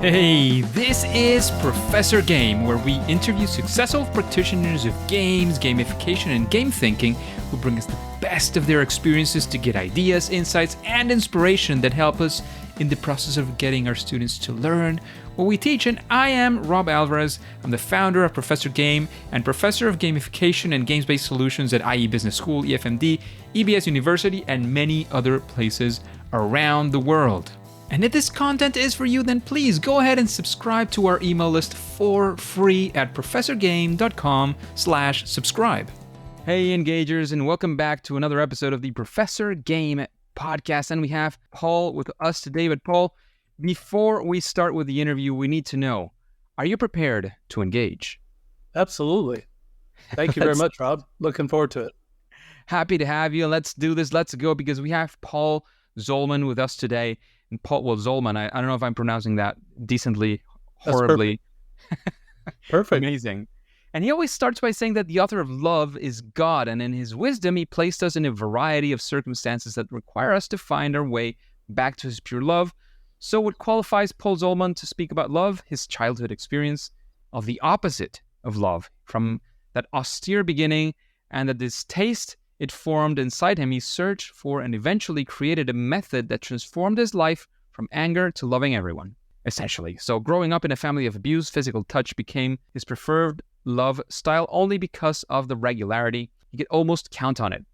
Hey, this is Professor Game, where we interview successful practitioners of games, gamification, and game thinking who bring us the best of their experiences to get ideas, insights, and inspiration that help us in the process of getting our students to learn what we teach. And I am Rob Alvarez. I'm the founder of Professor Game and professor of gamification and games-based solutions at IE Business School, EFMD, EBS University, and many other places around the world. And if this content is for you, then please go ahead and subscribe to our email list for free at professorgame.com/subscribe. Hey, engagers, and welcome back to another episode of the Professor Game podcast. And we have Paul with us today. But Paul, before we start with the interview, we need to know, are you prepared to engage? Absolutely. Thank you very much, Rob. Looking forward to it. Happy to have you. Let's do this. Let's go, because we have Paul Zolman with us today. And Paul Zolman, I don't know if I'm pronouncing that decently, horribly. Perfect. Amazing. And he always starts by saying that the author of love is God, and in his wisdom, he placed us in a variety of circumstances that require us to find our way back to his pure love. So what qualifies Paul Zolman to speak about love? His childhood experience of the opposite of love, from that austere beginning and the distaste it formed inside him. He searched for and eventually created a method that transformed his life from anger to loving everyone, essentially. So growing up in a family of abuse, physical touch became his preferred love style only because of the regularity. He could almost count on it.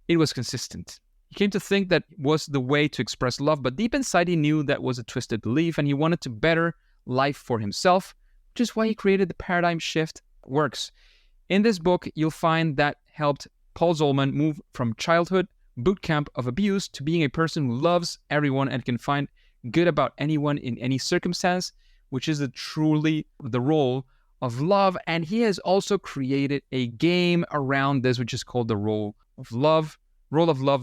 It was consistent. He came to think that was the way to express love, but deep inside he knew that was a twisted belief, and he wanted to better life for himself, which is why he created the paradigm shift works. In this book, you'll find that helped Paul Zolman moved from childhood boot camp of abuse to being a person who loves everyone and can find good about anyone in any circumstance, which is truly the role of love. And he has also created a game around this, which is called the Roll of Love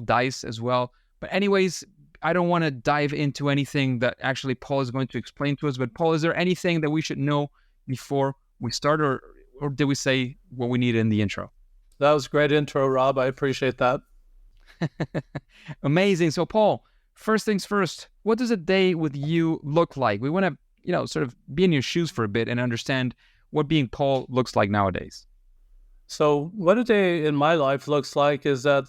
dice as well. But anyways, I don't want to dive into anything that actually Paul is going to explain to us. But Paul, is there anything that we should know before we start, or did we say what we need in the intro? That was a great intro, Rob. I appreciate that. Amazing. So, Paul, first things first, what does a day with you look like? We want to, sort of be in your shoes for a bit and understand what being Paul looks like nowadays. So what a day in my life looks like is that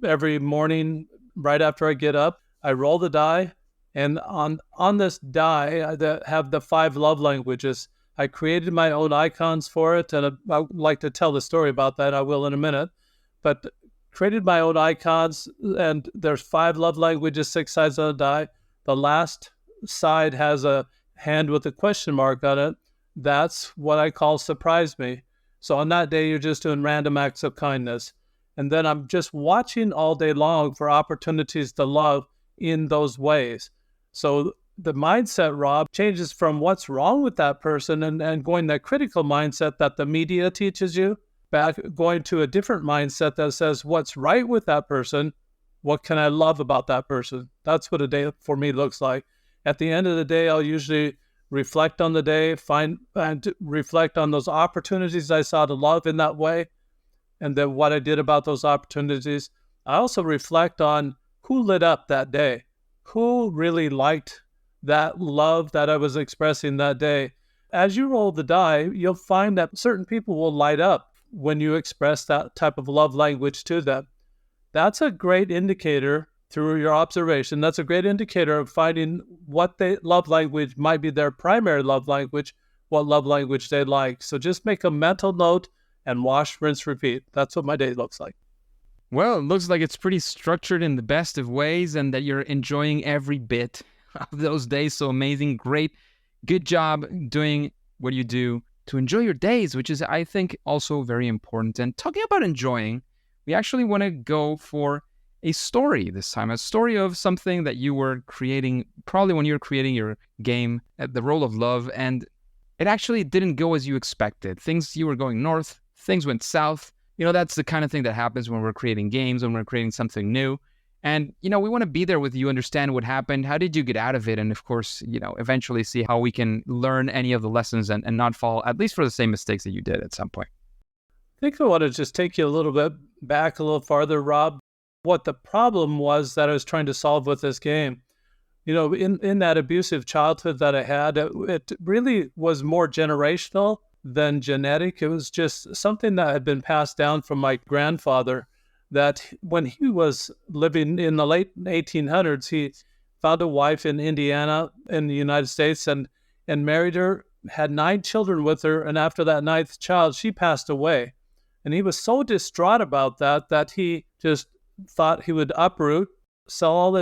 every morning, right after I get up, I roll the die. And on this die, I have the 5 love languages. I created my own icons for it, and I would like to tell the story about that. I will in a minute. But created my own icons, and there's 5 love languages, 6 sides on a die. The last side has a hand with a question mark on it. That's what I call surprise me. So on that day, you're just doing random acts of kindness. And then I'm just watching all day long for opportunities to love in those ways. So the mindset, Rob, changes from what's wrong with that person and going that critical mindset that the media teaches you, back going to a different mindset that says what's right with that person, what can I love about that person? That's what a day for me looks like. At the end of the day, I'll usually reflect on the day, find and reflect on those opportunities I saw to love in that way, and then what I did about those opportunities. I also reflect on who lit up that day, who really liked that love that I was expressing that day. As you roll the die, you'll find that certain people will light up when you express that type of love language to them. That's a great indicator through your observation. That's a great indicator of finding what love language might be their primary love language, what love language they like. So just make a mental note and wash, rinse, repeat. That's what my day looks like. Well, it looks like it's pretty structured in the best of ways and that you're enjoying every bit of those days. So amazing. Great. Good job doing what you do to enjoy your days, which is, I think, also very important. And talking about enjoying, we actually want to go for a story this time, a story of something that you were creating, probably when you were creating your game at the Roll of Love, and it actually didn't go as you expected. You were going north, things went south. That's the kind of thing that happens when we're creating games, when we're creating something new. And, we want to be there with you, understand what happened. How did you get out of it? And of course, eventually see how we can learn any of the lessons and not fall, at least for the same mistakes that you did at some point. I think I want to just take you a little bit back a little farther, Rob. What the problem was that I was trying to solve with this game In that abusive childhood that I had, it really was more generational than genetic. It was just something that had been passed down from my grandfather, that when he was living in the late 1800s, he found a wife in Indiana in the United States and married her, had 9 children with her. And after that ninth child, she passed away. And he was so distraught about that he just thought he would uproot, sell all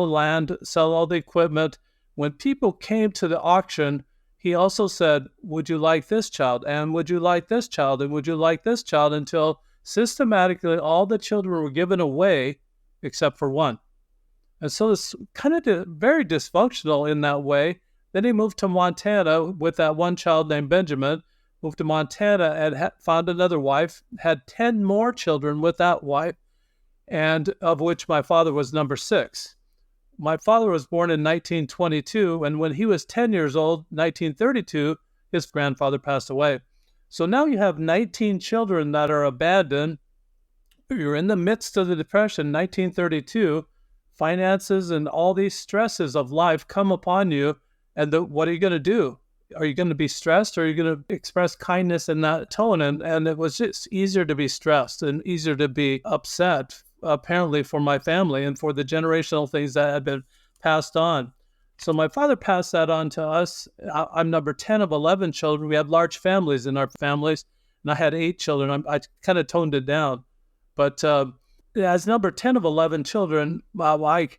the land, sell all the equipment. When people came to the auction, he also said, would you like this child? And would you like this child? And would you like this child? Until systematically all the children were given away except for one. And so it's kind of very dysfunctional in that way. Then he moved to Montana with that one child named Benjamin, moved to Montana and found another wife, had 10 more children with that wife, and of which my father was number 6. My father was born in 1922, and when he was 10 years old, 1932, his grandfather passed away. So now you have 19 children that are abandoned. You're in the midst of the Depression, 1932. Finances and all these stresses of life come upon you, and what are you going to do? Are you going to be stressed, or are you going to express kindness in that tone? And it was just easier to be stressed and easier to be upset, apparently, for my family and for the generational things that had been passed on. So my father passed that on to us. I'm number 10 of 11 children. We had large families in our families, and I had 8 children. I kind of toned it down. But as number 10 of 11 children, I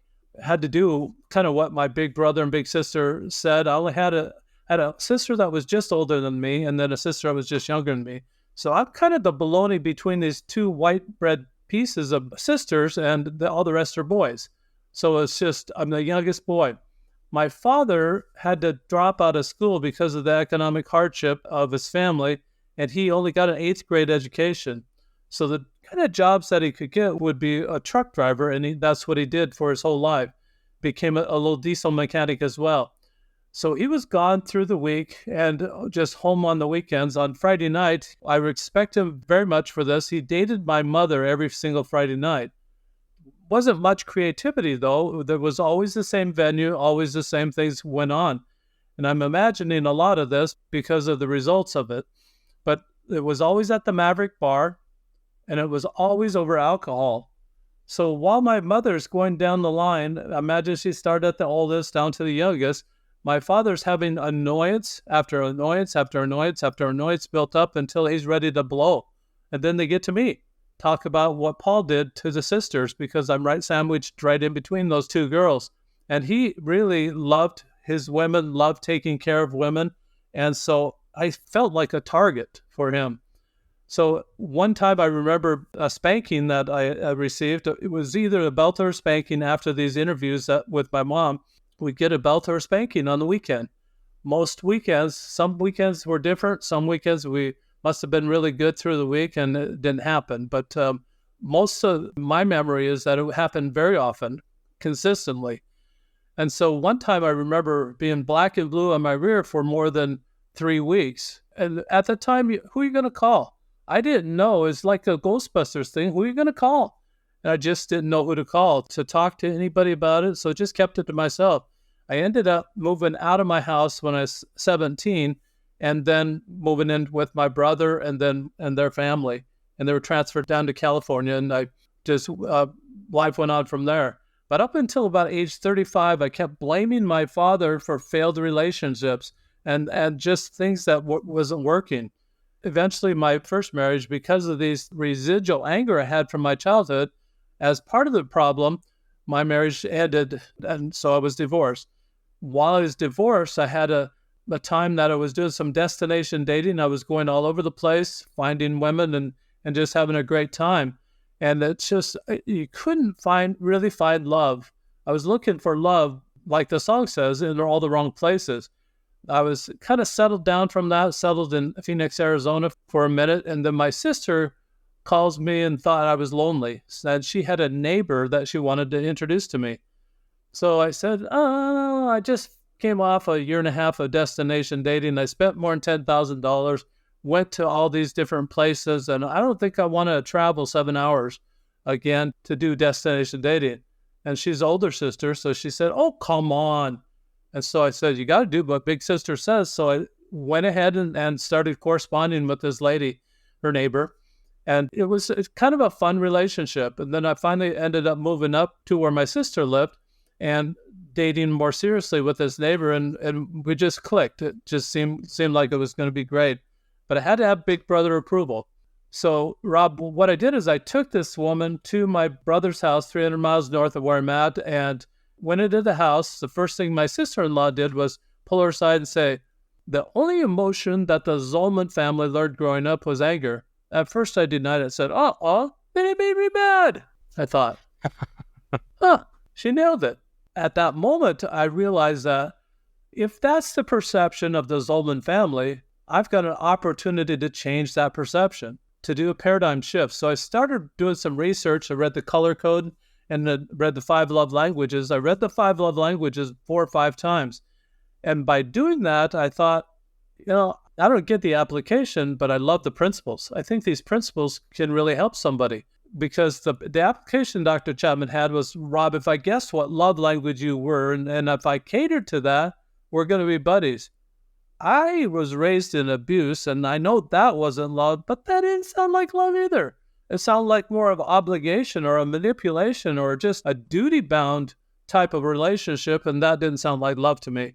had to do kind of what my big brother and big sister said. I only had a sister that was just older than me, and then a sister that was just younger than me. So I'm kind of the baloney between these two white bread pieces of sisters, and all the rest are boys. So it's just, I'm the youngest boy. My father had to drop out of school because of the economic hardship of his family, and he only got an 8th grade education. So the kind of jobs that he could get would be a truck driver, and that's what he did for his whole life. Became a little diesel mechanic as well. So he was gone through the week and just home on the weekends. On Friday night, I respect him very much for this. He dated my mother every single Friday night. Wasn't much creativity, though. There was always the same venue, always the same things went on. And I'm imagining a lot of this because of the results of it. But it was always at the Maverick Bar, and it was always over alcohol. So while my mother's going down the line, imagine she started at the oldest down to the youngest, my father's having annoyance after annoyance after annoyance after annoyance built up until he's ready to blow. And then they get to me, talk about what Paul did to the sisters, because I'm right sandwiched right in between those two girls. And he really loved his women, loved taking care of women. And so I felt like a target for him. So one time I remember a spanking that I received. It was either a belt or a spanking after these interviews with my mom. We'd get a belt or a spanking on the weekend. Most weekends, some weekends were different. Some weekends we must have been really good through the week and it didn't happen. But most of my memory is that it happened very often, consistently. And so one time I remember being black and blue on my rear for more than 3 weeks. And at the time, who are you going to call? I didn't know. It's like a Ghostbusters thing. Who are you going to call? And I just didn't know who to call to talk to anybody about it. So I just kept it to myself. I ended up moving out of my house when I was 17 and then moving in with my brother and their family. And they were transferred down to California, and I just, life went on from there. But up until about age 35, I kept blaming my father for failed relationships and just things that wasn't working. Eventually, my first marriage, because of these residual anger I had from my childhood, as part of the problem, my marriage ended, and so I was divorced. While I was divorced, I had a time that I was doing some destination dating. I was going all over the place, finding women and just having a great time. And it's just, you couldn't really find love. I was looking for love, like the song says, in all the wrong places. I was kind of settled down from that, settled in Phoenix, Arizona for a minute. And then my sister calls me and thought I was lonely. And she had a neighbor that she wanted to introduce to me. So I said, oh, I just came off a year and a half of destination dating. I spent more than $10,000, went to all these different places, and I don't think I want to travel 7 hours again to do destination dating. And she's the older sister. So she said, oh, come on. And so I said, you got to do what big sister says. So I went ahead and started corresponding with this lady, her neighbor. And it's kind of a fun relationship. And then I finally ended up moving up to where my sister lived and dating more seriously with this neighbor. And we just clicked. It just seemed like it was going to be great. But I had to have big brother approval. So, Rob, what I did is I took this woman to my brother's house 300 miles north of where I'm at. And went into the house. The first thing my sister-in-law did was pull her aside and say, the only emotion that the Zolman family learned growing up was anger. At first, I denied it. I said, but it made me mad. I thought, she nailed it. At that moment, I realized that if that's the perception of the Zolman family, I've got an opportunity to change that perception, to do a paradigm shift. So I started doing some research. I read the color code and read the 5 love languages. I read the 5 love languages 4 or 5 times. And by doing that, I thought, I don't get the application, but I love the principles. I think these principles can really help somebody, because the application Dr. Chapman had was, Rob, if I guessed what love language you were, and if I catered to that, we're going to be buddies. I was raised in abuse, and I know that wasn't love, but that didn't sound like love either. It sounded like more of obligation or a manipulation or just a duty-bound type of relationship, and that didn't sound like love to me.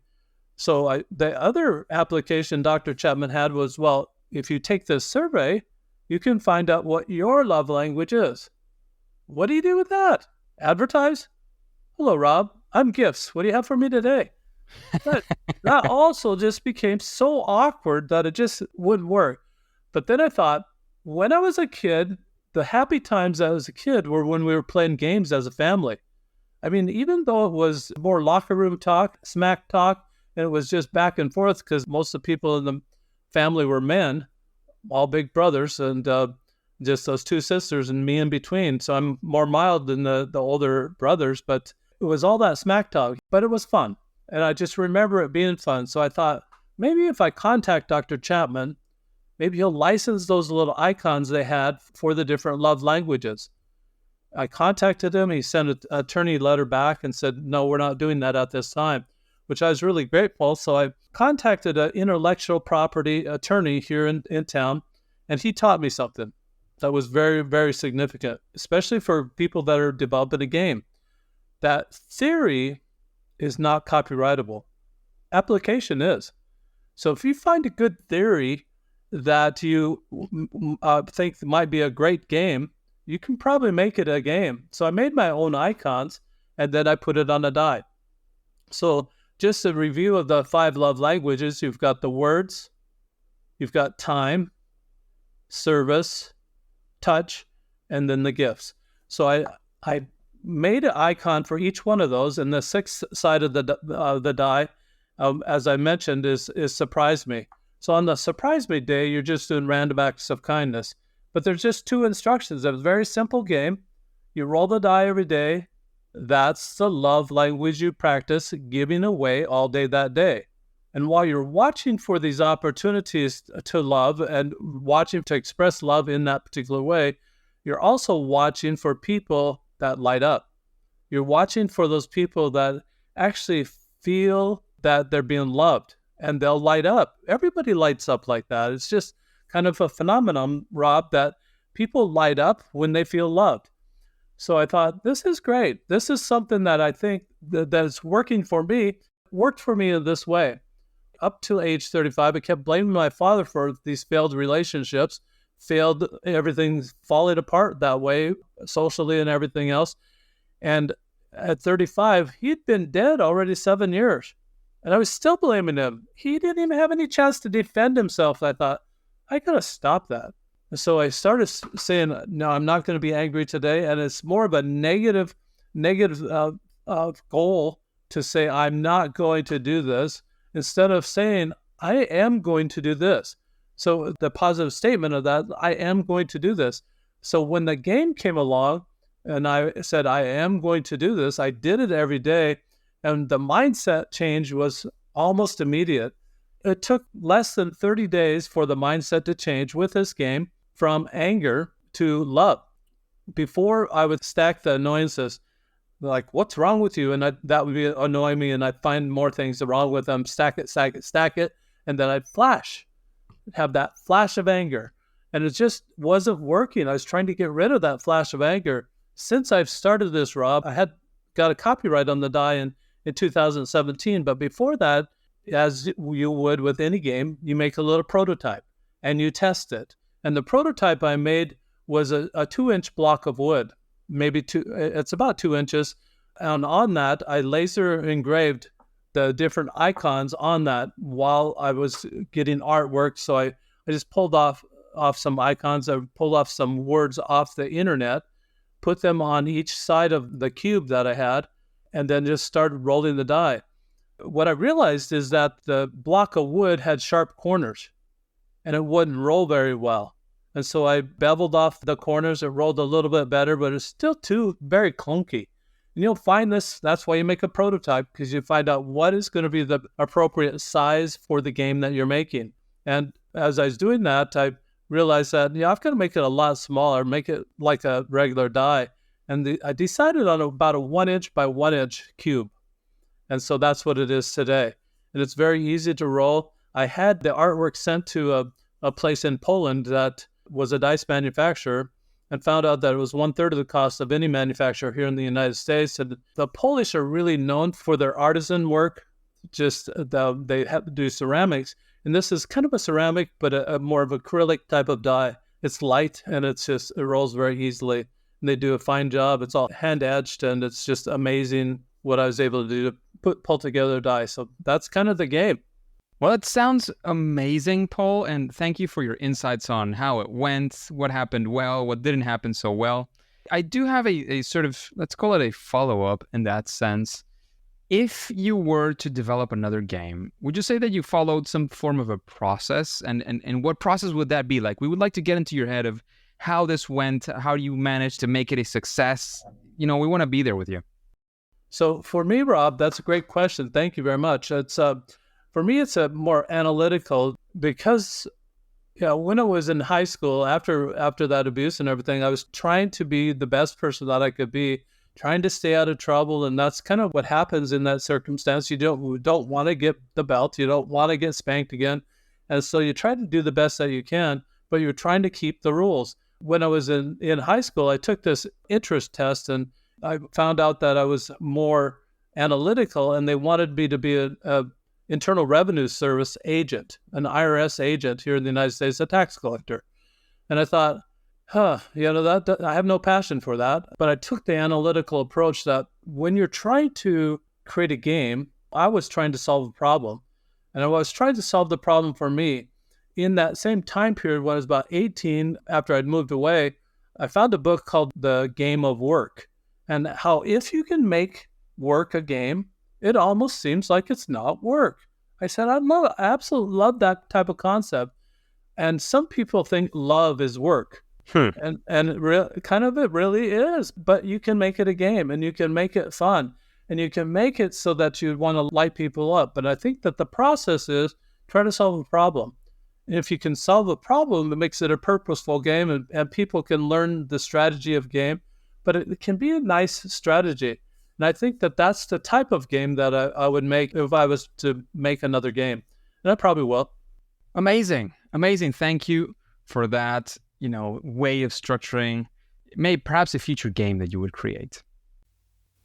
So the other application Dr. Chapman had was, well, if you take this survey, you can find out what your love language is. What do you do with that? Advertise? Hello, Rob. I'm gifts. What do you have for me today? That also just became so awkward that it just wouldn't work. But then I thought, when I was a kid, the happy times as a kid were when we were playing games as a family. I mean, even though it was more locker room talk, smack talk, and it was just back and forth because most of the people in the family were men, all big brothers, and just those 2 sisters and me in between. So I'm more mild than the older brothers, but it was all that smack talk. But it was fun. And I just remember it being fun. So I thought, maybe if I contact Dr. Chapman, maybe he'll license those little icons they had for the different love languages. I contacted him. He sent an attorney letter back and said, no, we're not doing that at this time, which I was really grateful. So I contacted an intellectual property attorney here in town, and he taught me something that was very, very significant, especially for people that are developing a game. That theory is not copyrightable. Application is. So if you find a good theory that you think might be a great game, you can probably make it a game. So I made my own icons, and then I put it on a die. So just a review of the 5 love languages, you've got the words, you've got time, service, touch, and then the gifts. So I made an icon for each one of those, and the 6th side of the die, as I mentioned, is surprise me. So on the surprise me day, you're just doing random acts of kindness. But there's just 2 instructions. It's a very simple game. You roll the die every day. That's the love language you practice giving away all day that day. And while you're watching for these opportunities to love and watching to express love in that particular way, you're also watching for people that light up. You're watching for those people that actually feel that they're being loved, and they'll light up. Everybody lights up like that. It's just kind of a phenomenon, Rob, that people light up when they feel loved. So I thought, this is great. This is something that I think that is working for me, worked for me in this way. Up to age 35, I kept blaming my father for these failed relationships, failed everything falling apart that way, socially and everything else. And at 35, he'd been dead already 7 years. And I was still blaming him. He didn't even have any chance to defend himself. I thought, I got to stop that. And so I started saying, no, I'm not going to be angry today. And it's more of a negative goal to say, I'm not going to do this, instead of saying, I am going to do this. So the positive statement of that, I am going to do this. So when the game came along and I said, I am going to do this, I did it every day. And the mindset change was almost immediate. It took less than 30 days for the mindset to change with this game from anger to love. Before I would stack the annoyances, like, what's wrong with you? And that would be annoying me. And I'd find more things wrong with them, stack it, stack it, stack it. And then I'd have that flash of anger. And it just wasn't working. I was trying to get rid of that flash of anger. Since I've started this, Rob, I had got a copyright on the die in 2017. But before that, as you would with any game, you make a little prototype and you test it. And the prototype I made was a 2-inch block of wood, maybe it's about 2 inches. And on that, I laser engraved the different icons on that while I was getting artwork. So I just pulled off some icons. I pulled off some words off the internet, put them on each side of the cube that I had, and then just started rolling the die. What I realized is that the block of wood had sharp corners and it wouldn't roll very well. And so I beveled off the corners. It rolled a little bit better, but it's still too very clunky. And you'll find this, that's why you make a prototype, because you find out what is going to be the appropriate size for the game that you're making. And as I was doing that, I realized that, I've got to make it a lot smaller, make it like a regular die. And I decided on about a 1-inch by 1-inch cube. And so that's what it is today. And it's very easy to roll. I had the artwork sent to a place in Poland that was a dice manufacturer, and found out that it was 1/3 of the cost of any manufacturer here in the United States. And the Polish are really known for their artisan work. They have to do ceramics. And this is kind of a ceramic, but a more of acrylic type of die. It's light and it rolls very easily. And they do a fine job. It's all hand etched, and it's just amazing what I was able to do to pull together a die. So that's kind of the game. Well, it sounds amazing, Paul, and thank you for your insights on how it went, what happened well, what didn't happen so well. I do have a sort of, let's call it a follow-up in that sense. If you were to develop another game, would you say that you followed some form of a process? And what process would that be like? We would like to get into your head of how this went, how you managed to make it a success. We want to be there with you. So for me, Rob, that's a great question. Thank you very much. For me, it's a more analytical, because when I was in high school, after that abuse and everything, I was trying to be the best person that I could be, trying to stay out of trouble. And that's kind of what happens in that circumstance. You don't want to get the belt. You don't want to get spanked again. And so you try to do the best that you can, but you're trying to keep the rules. When I was in high school, I took this interest test, and I found out that I was more analytical, and they wanted me to be a Internal Revenue Service agent, an IRS agent here in the United States, a tax collector. And I thought, that I have no passion for that. But I took the analytical approach that when you're trying to create a game, I was trying to solve a problem. And I was trying to solve the problem for me. In that same time period, when I was about 18, after I'd moved away, I found a book called The Game of Work, and how if you can make work a game, it almost seems like it's not work. I said, I absolutely love that type of concept. And some people think love is work. And it really is. But you can make it a game, and you can make it fun, and you can make it so that you want to light people up. But I think that the process is try to solve a problem. And if you can solve a problem, it makes it a purposeful game, and people can learn the strategy of game. But it can be a nice strategy. And I think that that's the type of game that I would make if I was to make another game. And I probably will. Amazing. Thank you for that, way of structuring perhaps a future game that you would create.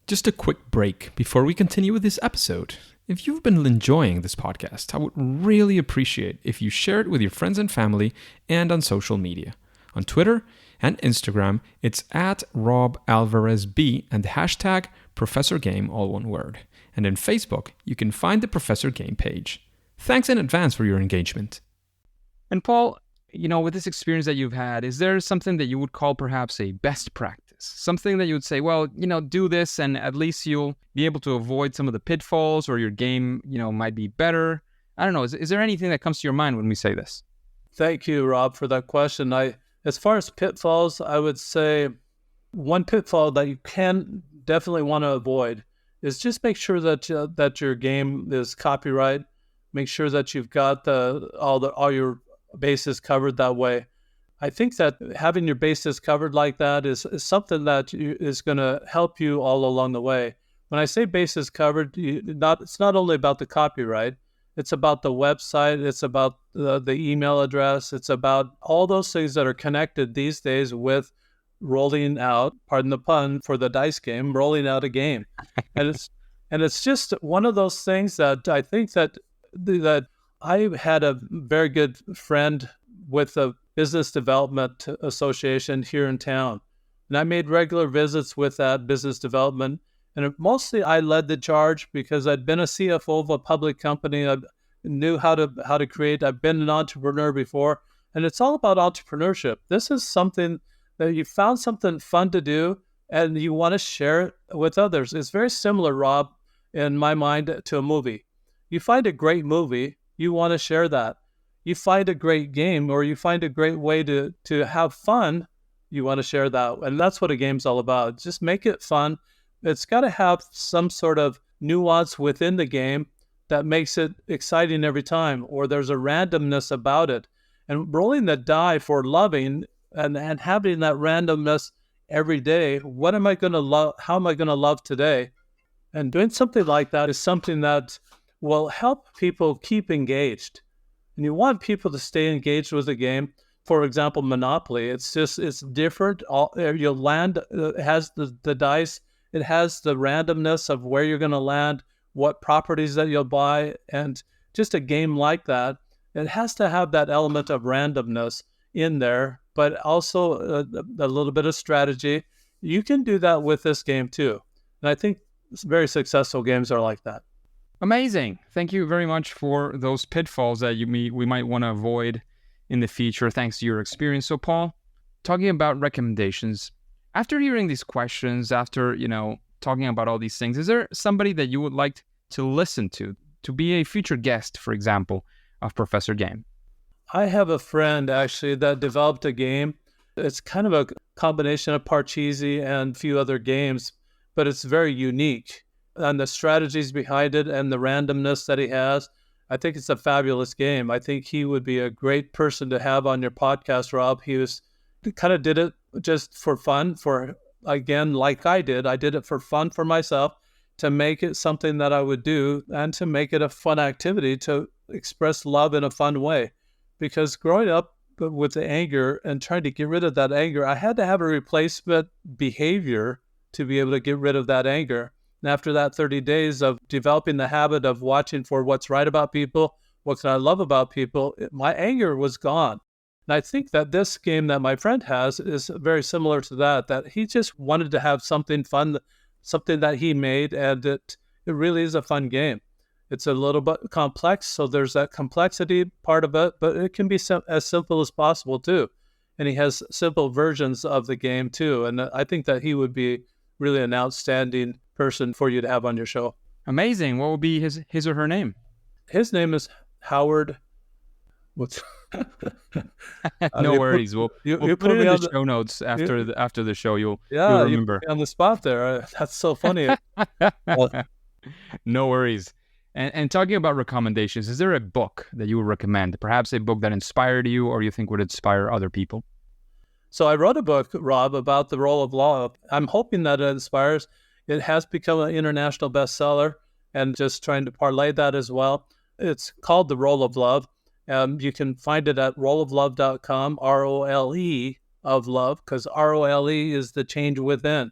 Just a quick break before we continue with this episode. If you've been enjoying this podcast, I would really appreciate if you share it with your friends and family and on social media. On Twitter and Instagram, it's @RobAlvarezB and the hashtag ProfessorGame, all one word. And in Facebook, you can find the Professor Game page. Thanks in advance for your engagement. And Paul, with this experience that you've had, is there something that you would call perhaps a best practice? Something that you would say, well, do this and at least you'll be able to avoid some of the pitfalls, or your game, might be better. I don't know. Is there anything that comes to your mind when we say this? Thank you, Rob, for that question. As far as pitfalls, I would say one pitfall that you can definitely want to avoid is just make sure that your game is copyright. Make sure that you've got all your bases covered that way. I think that having your bases covered like that is something that is going to help you all along the way. When I say bases covered, it's not only about the copyright, it's about the website, it's about the email address, it's about all those things that are connected these days with rolling out, pardon the pun, for the dice game, rolling out a game. And it's just one of those things that I think that I had a very good friend with a business development association here in town. And I made regular visits with that business development. And mostly I led the charge because I'd been a CFO of a public company. I knew how to create. I've been an entrepreneur before. And it's all about entrepreneurship. This is something that you found something fun to do and you want to share it with others. It's very similar, Rob, in my mind, to a movie. You find a great movie, you want to share that. You find a great game or you find a great way to have fun, you want to share that. And that's what a game's all about. Just make it fun. It's got to have some sort of nuance within the game that makes it exciting every time, or there's a randomness about it. And rolling the die for loving and having that randomness every day. What am I going to love? How am I going to love today? And doing something like that is something that will help people keep engaged. And you want people to stay engaged with the game. For example, Monopoly. It's different. You'll land. It has the dice. It has the randomness of where you're going to land, what properties that you'll buy, and just a game like that. It has to have that element of randomness in there, but also a little bit of strategy. You can do that with this game too. And I think very successful games are like that. Amazing. Thank you very much for those pitfalls that we might want to avoid in the future, thanks to your experience. So, Paul, talking about recommendations, after hearing these questions, after, talking about all these things, is there somebody that you would like to listen to be a future guest, for example, of Professor Game? I have a friend, actually, that developed a game. It's kind of a combination of Parcheesi and a few other games, but it's very unique. And the strategies behind it and the randomness that he has, I think it's a fabulous game. I think he would be a great person to have on your podcast, Rob. He kind of did it just for fun, again, like I did it for fun for myself, to make it something that I would do and to make it a fun activity to express love in a fun way. Because growing up with the anger and trying to get rid of that anger, I had to have a replacement behavior to be able to get rid of that anger. And after that 30 days of developing the habit of watching for what's right about people, what can I love about people, my anger was gone. And I think that this game that my friend has is very similar to that he just wanted to have something fun, something that he made, and it really is a fun game. It's a little bit complex, so there's that complexity part of it, but it can be as simple as possible too. And he has simple versions of the game too. And I think that he would be really an outstanding person for you to have on your show. Amazing. What would be his or her name? His name is Howard. What's No worries. We'll put it in the show notes after the show. You'll remember. You on the spot there. That's so funny. No worries. And talking about recommendations, is there a book that you would recommend? Perhaps a book that inspired you or you think would inspire other people? So I wrote a book, Rob, about the role of love. I'm hoping that it inspires. It has become an international bestseller, and just trying to parlay that as well. It's called The Role of Love. You can find it at roleoflove.com, ROLE of love, because ROLE is the change within.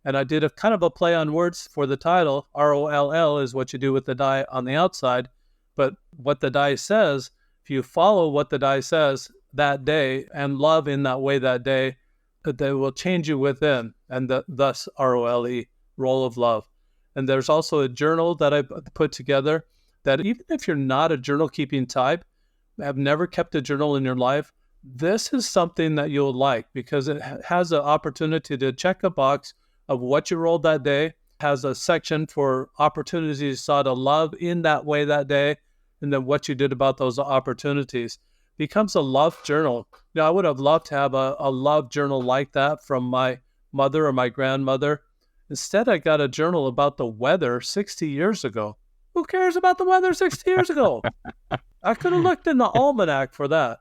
And I did a kind of a play on words for the title. ROLL is what you do with the die on the outside. But what the die says, if you follow what the die says that day and love in that way that day, they will change you within. And thus ROLE, Role of Love. And there's also a journal that I put together that even if you're not a journal keeping type, have never kept a journal in your life, this is something that you'll like because it has an opportunity to check a box of what you rolled that day, has a section for opportunities you saw to love in that way that day, and then what you did about those opportunities. Becomes a love journal. I would have loved to have a love journal like that from my mother or my grandmother. Instead, I got a journal about the weather 60 years ago. Who cares about the weather 60 years ago? I could have looked in the almanac for that.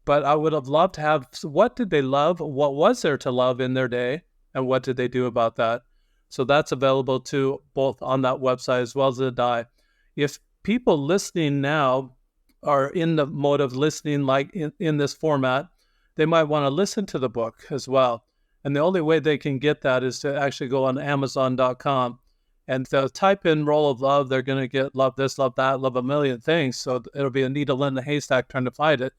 but I would have loved to have, what did they love? What was there to love in their day? And what did they do about that? So that's available too, both on that website as well as the die. If people listening now are in the mode of listening like in this format, they might want to listen to the book as well. And the only way they can get that is to actually go on Amazon.com and they'll type in Roll of Love. They're going to get love this, love that, love a million things. So it'll be a needle in the haystack trying to find it.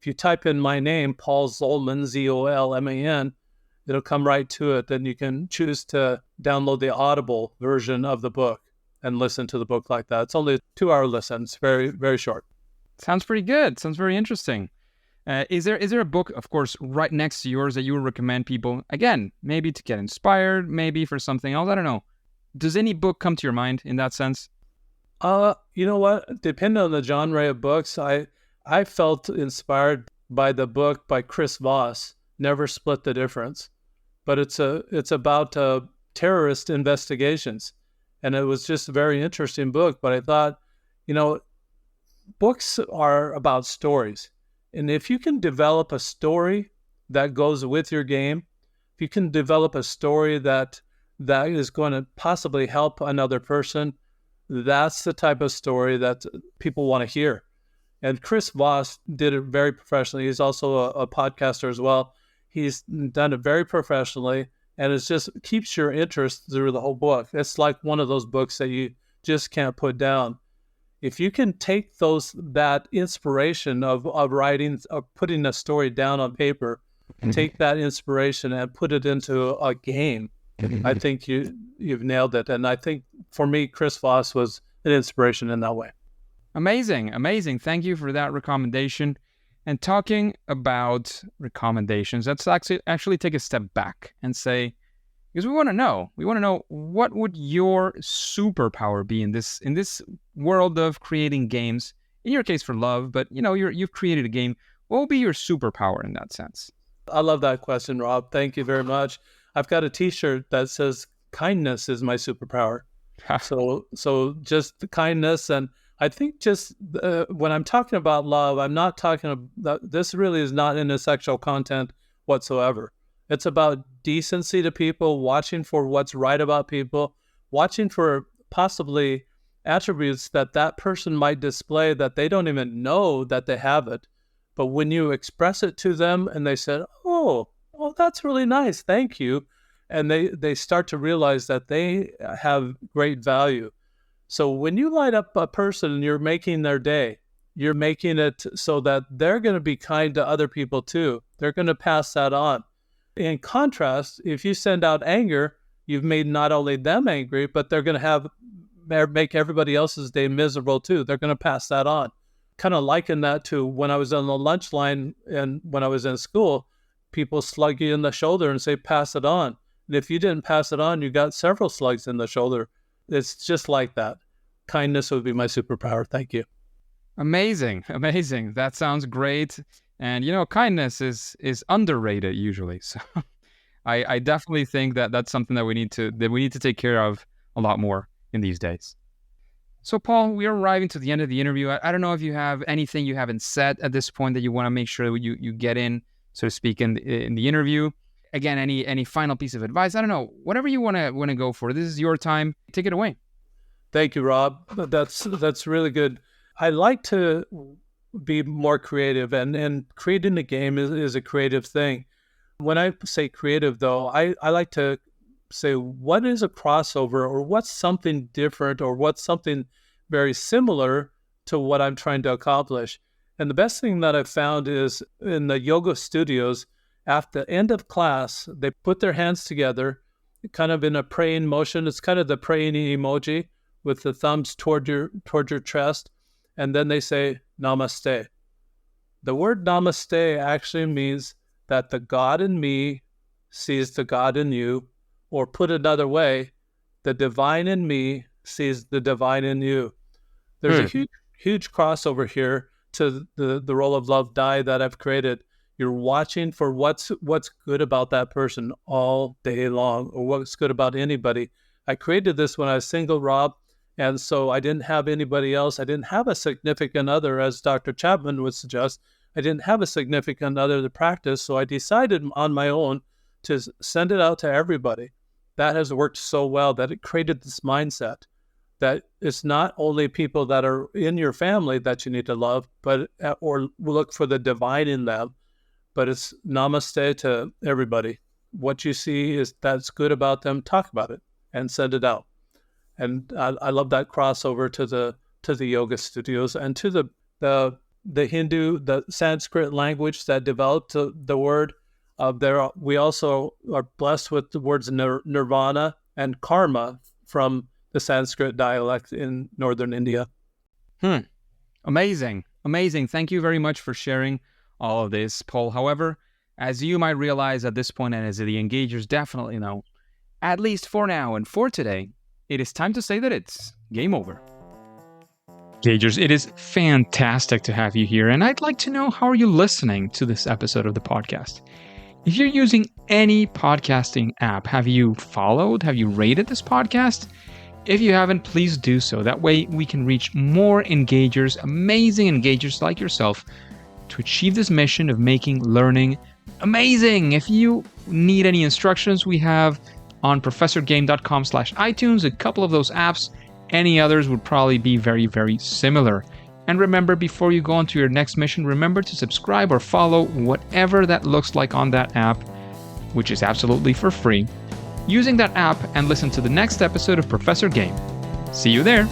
If you type in my name, Paul Zolman, Zolman, it'll come right to it. Then you can choose to download the Audible version of the book and listen to the book like that. It's only a 2-hour listen. It's very, very short. Sounds pretty good. Sounds very interesting. Is there a book, of course, right next to yours that you would recommend people, again, maybe to get inspired, maybe for something else? I don't know. Does any book come to your mind in that sense? You know what? Depending on the genre of books, I felt inspired by the book by Chris Voss, Never Split the Difference. But it's about terrorist investigations. And it was just a very interesting book. But I thought, books are about stories. And if you can develop a story that goes with your game, if you can develop a story that is going to possibly help another person, that's the type of story that people want to hear. And Chris Voss did it very professionally. He's also a podcaster as well. He's done it very professionally, and it just keeps your interest through the whole book. It's like one of those books that you just can't put down. If you can take that inspiration of writing, of putting a story down on paper, take that inspiration and put it into a game, I think you've nailed it. And I think for me, Chris Voss was an inspiration in that way. Amazing. Thank you for that recommendation. And talking about recommendations, let's actually take a step back and say, because we want to know what would your superpower be in this world of creating games. In your case for love, but you've created a game. What would be your superpower in that sense? I love that question, Rob. Thank you very much. I've got a T-shirt that says kindness is my superpower. So just the kindness. And I think just when I'm talking about love, I'm not talking about, this really is not in a sexual content whatsoever. It's about decency to people, watching for what's right about people, watching for possibly attributes that person might display that they don't even know that they have it. But when you express it to them and they said, oh, that's really nice, thank you. And they start to realize that they have great value. So when you light up a person and you're making their day, you're making it so that they're going to be kind to other people too. They're going to pass that on. In contrast, if you send out anger, you've made not only them angry, but they're going to make everybody else's day miserable too. They're going to pass that on. Kind of liken that to when I was on the lunch line and when I was in school, people slug you in the shoulder and say, pass it on. And if you didn't pass it on, you got several slugs in the shoulder. It's just like that. Kindness would be my superpower. Thank you. Amazing. That sounds great. And kindness is underrated usually. So I definitely think that that's something that we need to take care of a lot more in these days. So Paul, we are arriving to the end of the interview. I don't know if you have anything you haven't said at this point that you want to make sure that you get in, so to speak, in the interview. Again, any final piece of advice? I don't know. Whatever you want to go for. This is your time. Take it away. Thank you, Rob. That's really good. I like to be more creative, and creating a game is a creative thing. When I say creative, though, I like to say, what is a crossover, or what's something different, or what's something very similar to what I'm trying to accomplish. And the best thing that I've found is in the yoga studios, at the end of class, they put their hands together, kind of in a praying motion. It's kind of the praying emoji with the thumbs toward your chest. And then they say, Namaste. The word Namaste actually means that the God in me sees the God in you, or put another way, the divine in me sees the divine in you. There's a huge crossover here to the Roll of Love die that I've created. You're watching for what's good about that person all day long, or what's good about anybody. I created this when I was single, Rob, and so I didn't have anybody else. I didn't have a significant other, as Dr. Chapman would suggest. I didn't have a significant other to practice, so I decided on my own to send it out to everybody. That has worked so well that it created this mindset that it's not only people that are in your family that you need to love, but or look for the divine in them, but it's namaste to everybody. What you see is that's good about them, talk about it and send it out. And I love that crossover to the yoga studios and to the Hindu, the Sanskrit language that developed the word. We also are blessed with the words nirvana and karma from the Sanskrit dialect in northern India. Amazing. Thank you very much for sharing all of this, Paul. However, as you might realize at this point, and as the engagers definitely know, at least for now and for today, it is time to say that it's game over. Engagers, it is fantastic to have you here, and I'd like to know, how are you listening to this episode of the podcast? If you're using any podcasting app, have you followed, have you rated this podcast? If you haven't, please do so. That way we can reach more engagers, amazing engagers like yourself, to achieve this mission of making learning amazing. If you need any instructions, we have on professorgame.com/iTunes a couple of those apps. Any others would probably be very, very similar. And remember, before you go on to your next mission, remember to subscribe or follow whatever that looks like on that app, which is absolutely for free, using that app, and listen to the next episode of Professor Game. See you there.